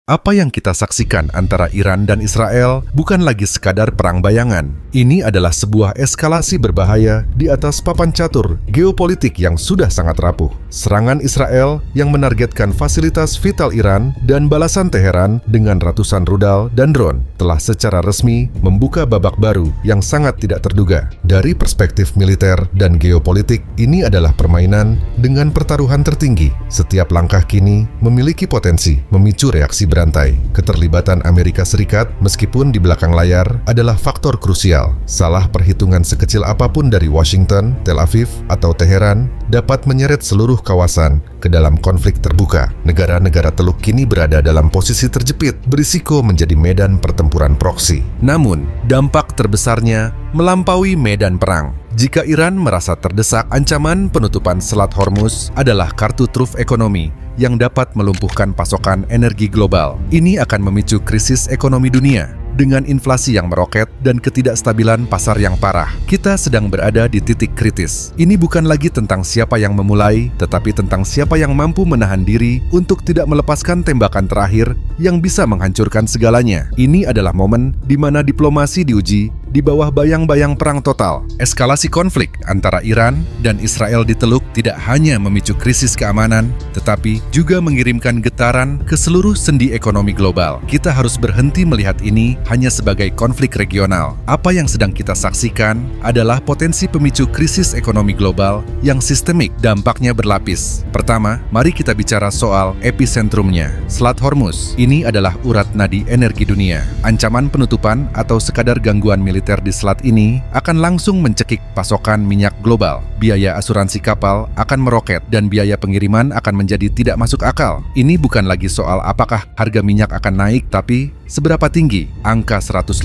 Apa yang kita saksikan antara Iran dan Israel bukan lagi sekadar perang bayangan. Ini adalah sebuah eskalasi berbahaya di atas papan catur geopolitik yang sudah sangat rapuh. Serangan Israel yang menargetkan fasilitas vital Iran dan balasan Teheran dengan ratusan rudal dan drone telah secara resmi membuka babak baru yang sangat tidak terduga. Dari perspektif militer dan geopolitik, ini adalah permainan dengan pertaruhan tertinggi. Setiap langkah kini memiliki potensi memicu reaksi berantai. Keterlibatan Amerika Serikat, meskipun di belakang layar, adalah faktor krusial. Salah perhitungan sekecil apapun dari Washington, Tel Aviv, atau Teheran dapat menyeret seluruh kawasan ke dalam konflik terbuka. Negara-negara Teluk kini berada dalam posisi terjepit, berisiko menjadi medan pertempuran proksi. Namun, dampak terbesarnya melampaui medan perang. Jika Iran merasa terdesak, ancaman penutupan Selat Hormuz adalah kartu truf ekonomi yang dapat melumpuhkan pasokan energi global. Ini akan memicu krisis ekonomi dunia. Dengan inflasi yang meroket dan ketidakstabilan pasar yang parah, kita sedang berada di titik kritis. Ini bukan lagi tentang siapa yang memulai, tetapi tentang siapa yang mampu menahan diri untuk tidak melepaskan tembakan terakhir yang bisa menghancurkan segalanya. Ini adalah momen di mana diplomasi diuji di bawah bayang-bayang perang total. Eskalasi konflik antara Iran dan Israel di Teluk tidak hanya memicu krisis keamanan, tetapi juga mengirimkan getaran ke seluruh sendi ekonomi global. Kita harus berhenti melihat ini hanya sebagai konflik regional. Apa yang sedang kita saksikan adalah potensi pemicu krisis ekonomi global yang sistemik, dampaknya berlapis. Pertama, mari kita bicara soal episentrumnya. Selat Hormuz, ini adalah urat nadi energi dunia. Ancaman penutupan atau sekadar gangguan militer di selat ini akan langsung mencekik pasokan minyak global. Biaya asuransi kapal akan meroket dan biaya pengiriman akan menjadi tidak masuk akal. Ini bukan lagi soal apakah harga minyak akan naik, tapi seberapa tinggi. Angka $150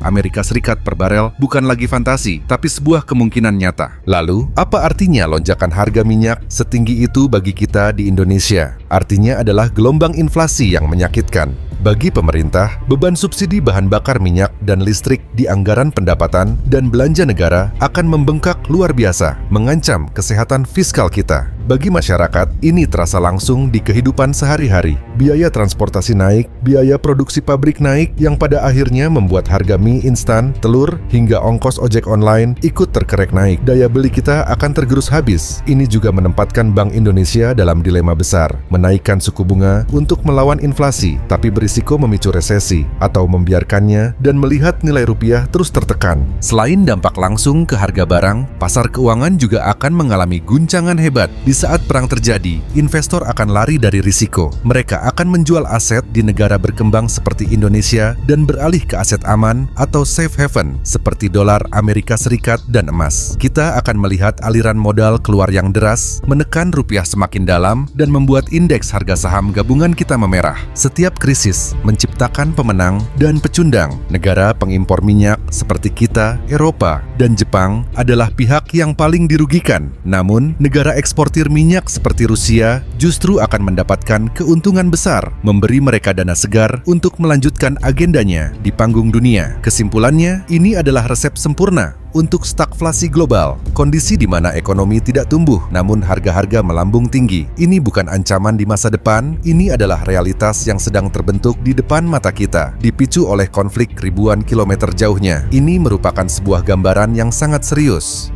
Amerika Serikat per barel bukan lagi fantasi, tapi sebuah kemungkinan nyata. Lalu, apa artinya lonjakan harga minyak setinggi itu bagi kita di Indonesia? Artinya adalah gelombang inflasi yang menyakitkan. Bagi pemerintah, beban subsidi bahan bakar minyak dan listrik di anggaran pendapatan dan belanja negara akan membengkak luar biasa, mengancam kesehatan fiskal kita. Bagi masyarakat, ini terasa langsung di kehidupan sehari-hari. Biaya transportasi naik, biaya produksi pabrik naik yang pada akhirnya membuat harga mie instan, telur, hingga ongkos ojek online ikut terkerek naik. Daya beli kita akan tergerus habis. Ini juga menempatkan Bank Indonesia dalam dilema besar, menaikkan suku bunga untuk melawan inflasi, tapi berisiko memicu resesi, atau membiarkannya dan melihat nilai rupiah terus tertekan. Selain dampak langsung ke harga barang, pasar keuangan juga akan mengalami guncangan hebat. Di saat perang terjadi, investor akan lari dari risiko. Mereka akan menjual aset di negara berkembang seperti Indonesia dan beralih ke aset aman atau safe haven seperti dolar Amerika Serikat dan emas. Kita akan melihat aliran modal keluar yang deras, menekan rupiah semakin dalam, dan membuat indeks harga saham gabungan kita memerah. Setiap krisis menciptakan pemenang dan pecundang. Negara pengimpor minyak seperti kita, Eropa, dan Jepang adalah pihak yang paling dirugikan. Namun, negara eksportir minyak seperti Rusia justru akan mendapatkan keuntungan besar, memberi mereka dana segar untuk melanjutkan agendanya di panggung dunia. Kesimpulannya, ini adalah resep sempurna untuk stagflasi global, kondisi di mana ekonomi tidak tumbuh, namun harga-harga melambung tinggi. Ini bukan ancaman di masa depan, ini adalah realitas yang sedang terbentuk di depan mata kita, dipicu oleh konflik ribuan kilometer jauhnya. Ini merupakan sebuah gambaran yang sangat serius